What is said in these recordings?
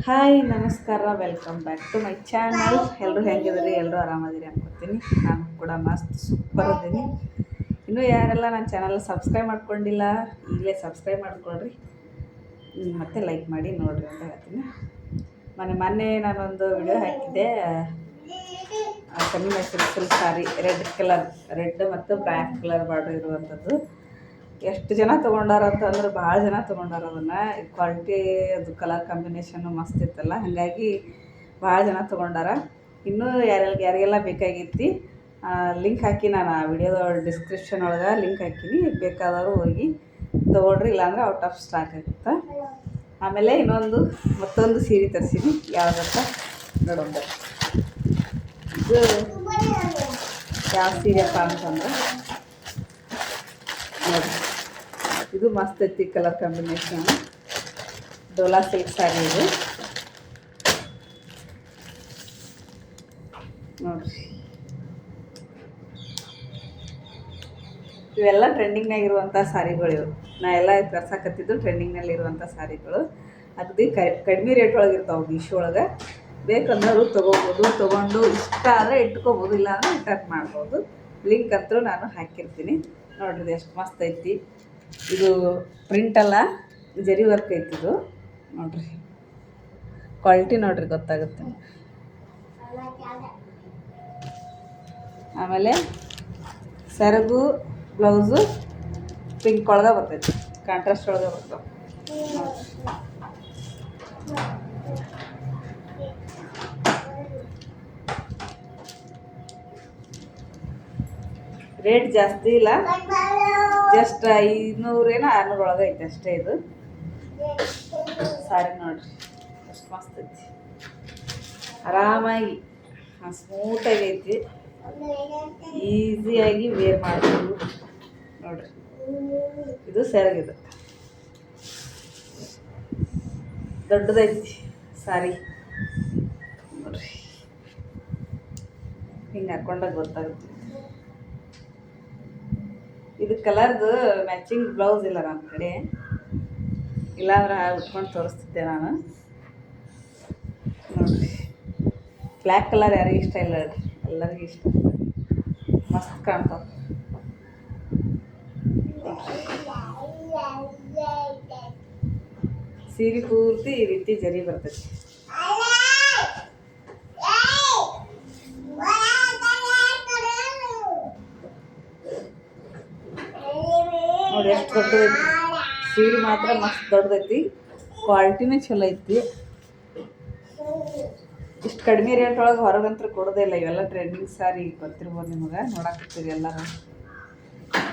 Hi ನಮಸ್ಕಾರ, welcome back to my channel. ಎಲ್ಲರೂ ಹೆಂಗಿದ್ರಿ? ಎಲ್ಲರೂ ಆರಾಮದಿರಿ ಅನ್ಕೋತೀನಿ. ನಾನು ಕೂಡ ಮಸ್ತ್ ಸೂಪರ್ ಇದ್ದೀನಿ. ಇನ್ನೂ ಯಾರೆಲ್ಲ ನನ್ನ ಚಾನಲ್ ಸಬ್ಸ್ಕ್ರೈಬ್ ಮಾಡ್ಕೊಂಡಿಲ್ಲ, ಈಗಲೇ ಸಬ್ಸ್ಕ್ರೈಬ್ ಮಾಡ್ಕೊಳ್ರಿ, ಮತ್ತು ಲೈಕ್ ಮಾಡಿ ನೋಡಿರಿ ಅಂತ ಹೇಳ್ತೀನಿ. ಮೊನ್ನೆ ನಾನೊಂದು ವಿಡಿಯೋ ಹಾಕಿದ್ದೆ, ಕಮ್ಮಿ ಸಿಲ್ಕ್ ಸಾರಿ, ರೆಡ್ ಮತ್ತು ಬ್ಲ್ಯಾಕ್ ಕಲರ್ ಬಾರ್ಡರ್ ಇರುವಂಥದ್ದು. ಎಷ್ಟು ಜನ ತೊಗೊಂಡಾರ ಅಂತಂದ್ರೆ ಭಾಳ ಜನ ತೊಗೊಂಡಾರ. ಅದನ್ನು ಕ್ವಾಲಿಟಿ ಅದು ಕಲರ್ ಕಾಂಬಿನೇಷನ್ನು ಮಸ್ತ್ ಇತ್ತಲ್ಲ, ಹಾಗಾಗಿ ಭಾಳ ಜನ ತೊಗೊಂಡಾರ. ಇನ್ನೂ ಯಾರಿಗೆಲ್ಲ ಬೇಕಾಗೈತಿ ಲಿಂಕ್ ಹಾಕಿ, ನಾನು ಆ ವಿಡಿಯೋದ ಡಿಸ್ಕ್ರಿಪ್ಷನ್ ಒಳಗೆ ಲಿಂಕ್ ಹಾಕೀನಿ, ಬೇಕಾದವರು ಹೋಗಿ ತೊಗೊಳ್ರಿ, ಇಲ್ಲಾಂದ್ರೆ ಔಟ್ ಆಫ್ ಸ್ಟಾಕ್ ಆಗುತ್ತೆ. ಆಮೇಲೆ ಮತ್ತೊಂದು ಸೀರೆ ತರಿಸೀನಿ, ಯಾವುದಂತ ನೋಡೋದು. ಇದು ಯಾವ ಸೀರೆಪ್ಪ ಅಂತಂದ್ರೆ ನೋಡಿ, ಇದು ಮಸ್ತ್ ಐತಿ colour combination. Dhola silk sari ಇದು ನೋಡಿರಿ. ಇವೆಲ್ಲ ಟ್ರೆಂಡಿಂಗ್ನಾಗಿರುವಂಥ ಸಾರಿಗಳು. ಇವು ನಾ ಎಲ್ಲ ತರ್ಸಕತ್ತಿದ್ದು ಟ್ರೆಂಡಿಂಗ್ನಲ್ಲಿರುವಂಥ ಸಾರಿಗಳು. ಅಗದಿ ಕಡಿಮೆ ರೇಟ್ ಒಳಗೆ ಇರ್ತಾವೆ. ಮೀಶೋ ಒಳಗೆ ಬೇಕಂದ್ರೆ ತೊಗೋಬೋದು, ತೊಗೊಂಡು ಇಷ್ಟ ಆದರೆ ಇಟ್ಕೋಬೋದು, ಇಲ್ಲ ಅಂದರೆ ರಿಟರ್ನ್ ಮಾಡ್ಬೋದು. ಲಿಂಕ್ ಅಂತೂ ನಾನು ಹಾಕಿರ್ತೀನಿ ನೋಡ್ರಿ. ಎಷ್ಟು ಮಸ್ತ್ ಐತಿ. ಇದು ಪ್ರಿಂಟಲ್ಲ, ಜರಿ ವರ್ಕ್ ಐತಿ ಇದು ನೋಡ್ರಿ. ಕ್ವಾಲಿಟಿ ನೋಡ್ರಿ, ಗೊತ್ತಾಗುತ್ತೆ. ಆಮೇಲೆ ಸೆರಗು ಬ್ಲೌಸು ಪಿಂಕ್ ಒಳಗೆ ಬರ್ತೈತಿ, ಕಾಂಟ್ರಾಸ್ಟ್ ಒಳಗೆ ಬರ್ತಾವೆ. ರೇಟ್ ಜಾಸ್ತಿ ಇಲ್ಲ, ಜಸ್ಟ್ 500 ಏನೋ 600 ಒಳಗೆ ಐತೆ ಅಷ್ಟೇ. ಇದು ಸಾರಿ ನೋಡ್ರಿ, ಎಷ್ಟು ಮಸ್ತ್ ಐತಿ. ಆರಾಮಾಗಿ ಸ್ಮೂತಾಗಿ ಐತಿ, ಈಸಿಯಾಗಿ ವೇರ್ ಮಾಡ್ಬೋದು ನೋಡ್ರಿ. ಇದು ಸೆರಗಿದು ದೊಡ್ಡದೈತಿ ಸಾರಿ ನೋಡ್ರಿ. ಹಿಂಗೆ ಹಾಕೊಂಡಾಗ ಗೊತ್ತಾಗುತ್ತೆ. ಇದು ಕಲರ್ದು ಮ್ಯಾಚಿಂಗ್ ಬ್ಲೌಸ್ ಇಲ್ಲ ನನ್ನ ಕಡೆ, ಇಲ್ಲಾಂದ್ರೆ ಉಟ್ಕೊಂಡು ತೋರಿಸ್ತಿದ್ದೆ ನಾನು ನೋಡಿರಿ. ಬ್ಲ್ಯಾಕ್ ಕಲರ್ ಯಾರಿಗೂ ಇಷ್ಟ ಇಲ್ಲ, ಎಲ್ಲರಿಗೂ ಇಷ್ಟ, ಮಸ್ತ್ ಕಾಣ್ತಾವೆ. ಸೀರೆ ಪೂರ್ತಿ ಈ ರೀತಿ ಜರಿ ಬರ್ತೈತಿ. ನೋಡಿ ಎಷ್ಟು ದೊಡ್ಡದೈತಿ ಸೀರೆ, ಮಾತ್ರ ಮಸ್ತ್ ದೊಡ್ಡದೈತಿ. ಕ್ವಾಲಿಟಿನೂ ಚಲೋ ಐತಿ. ಇಷ್ಟು ಕಡಿಮೆ ರೇಟ್ ಒಳಗೆ ಹೊರಗಂತೂ ಕೊಡೋದೇ ಇಲ್ಲ. ಇವೆಲ್ಲ ಟ್ರೆಂಡಿಂಗ್ ಸಾರಿ ಗೊತ್ತಿರ್ಬೋದು ನಿಮಗೆ, ನೋಡಾಕತ್ತೀರಿ ಎಲ್ಲರೂ.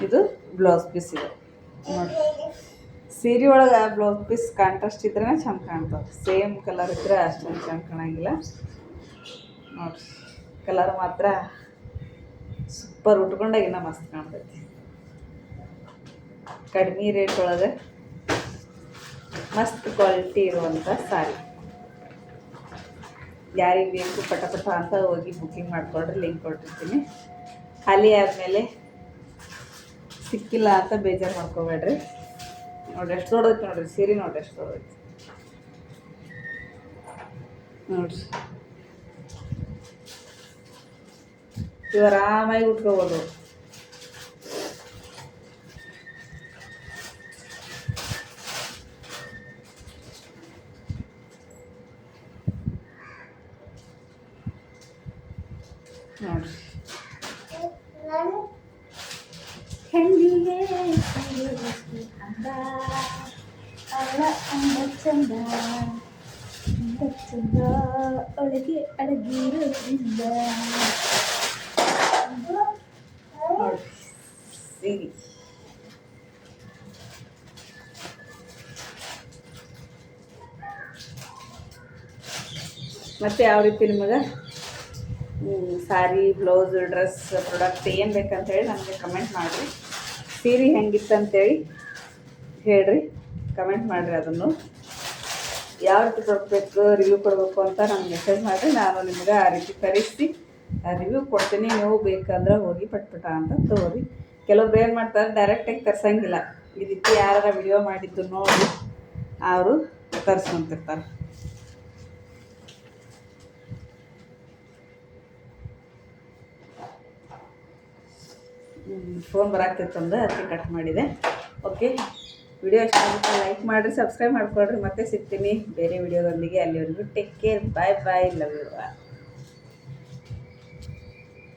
ಇದು ಬ್ಲೌಸ್ ಪೀಸ್ ಇದೆ ನೋಡಿ. ಸೀರೆ ಒಳಗೆ ಬ್ಲೌಸ್ ಪೀಸ್ ಕಾಂಟ್ರಾಸ್ಟ್ ಇದ್ರೇ ಚೆಂದ ಕಾಣ್ತದೆ. ಸೇಮ್ ಕಲರ್ ಇದ್ದರೆ ಅಷ್ಟೊಂದು ಚೆಂದ ಕಾಣಂಗಿಲ್ಲ ನೋಡಿರಿ. ಕಲರ್ ಮಾತ್ರ ಸೂಪರ್, ಉಟ್ಕೊಂಡಾಗ ಇನ್ನೂ ಮಸ್ತ್ ಕಾಣ್ತೈತಿ. ಕಡಿಮೆ ರೇಟ್ ಒಳಗೆ ಮಸ್ತ್ ಕ್ವಾಲಿಟಿ ಇರುವಂಥ ಸಾರಿ. ಯಾರಿಗೆ ಬೇಕು ಪಟ ಅಂತ ಹೋಗಿ ಬುಕ್ಕಿಂಗ್ ಮಾಡಿಕೊಡ್ರಿ, ಲಿಂಕ್ ಕೊಟ್ಟಿರ್ತೀನಿ. ಖಾಲಿ ಆದಮೇಲೆ ಸಿಕ್ಕಿಲ್ಲ ಅಂತ ಬೇಜಾರು ಮಾಡ್ಕೋಬೇಡ್ರಿ. ನೋಡಿರಿ ಎಷ್ಟು ದೊಡ್ಡದೈತಿ ನೋಡಿರಿ ಸೀರೆ, ನೋಡಿರಿ ಎಷ್ಟು ದೊಡ್ಡದೈತಿ ನೋಡಿರಿ. ಇವು ಆರಾಮಾಗಿ ಉಟ್ಕೋಬೋದು. ನೋಡಿರಿ ಹೆಂಗಿಗೆ ಅಂದ ಅಲ್ಲ ಅಂದ ಚಂದ, ಚಂದ ಒಳಗೆ ಅಡಗಿರೋದ್ರಿಂದ ನೋಡಿ ಸೀರೆ. ಮತ್ತು ಯಾವ ರೀತಿ ನಿಮಗೆ ಸಾರಿ, ಬ್ಲೌಸ್, ಡ್ರೆಸ್, ಪ್ರಾಡಕ್ಟ್ ಏನು ಬೇಕಂತೇಳಿ ನನಗೆ ಕಮೆಂಟ್ ಮಾಡಿರಿ. ಸೀರೆ ಹೆಂಗಿತ್ತಂತೇಳಿ ಹೇಳ್ರಿ, ಕಮೆಂಟ್ ಮಾಡಿರಿ. ಅದನ್ನು ಯಾವ ರೀತಿ ಕೊಡಬೇಕು, ರಿವ್ಯೂ ಕೊಡಬೇಕು ಅಂತ ನನಗೆ ಮೆಸೇಜ್ ಮಾಡಿರಿ. ನಾನು ನಿಮಗೆ ಆ ರೀತಿ ತರಿಸಿ ರಿವ್ಯೂ ಕೊಡ್ತೀನಿ. ನೀವು ಬೇಕಂದ್ರೆ ಹೋಗಿ ಪಟ್ಪಟ ಅಂತ ತಗೋರಿ. ಕೆಲವೊಬ್ರು ಏನು ಮಾಡ್ತಾರೆ, ಡೈರೆಕ್ಟಾಗಿ ತರ್ಸಂಗಿಲ್ಲ. ಈ ರೀತಿ ಯಾರು ವಿಡಿಯೋ ಮಾಡಿದ್ದು ನೋಡಿ ಅವರು ತರಿಸ್ಕೊಂತಿರ್ತಾರೆ. ಫೋನ್ ಬರಾಕ್ತಿತ್ತಂದು ಅದಕ್ಕೆ ಕಟ್ ಮಾಡಿದೆ. ಓಕೆ, ವಿಡಿಯೋ ಇಷ್ಟ ಆಗುತ್ತೆ ಲೈಕ್ ಮಾಡಿರಿ, ಸಬ್ಸ್ಕ್ರೈಬ್ ಮಾಡ್ಕೊಳ್ರಿ. ಮತ್ತೆ ಸಿಗ್ತೀನಿ ಬೇರೆ ವಿಡಿಯೋದೊಂದಿಗೆ. ಅಲ್ಲಿವರೆಗೂ take care, bye bye, love you.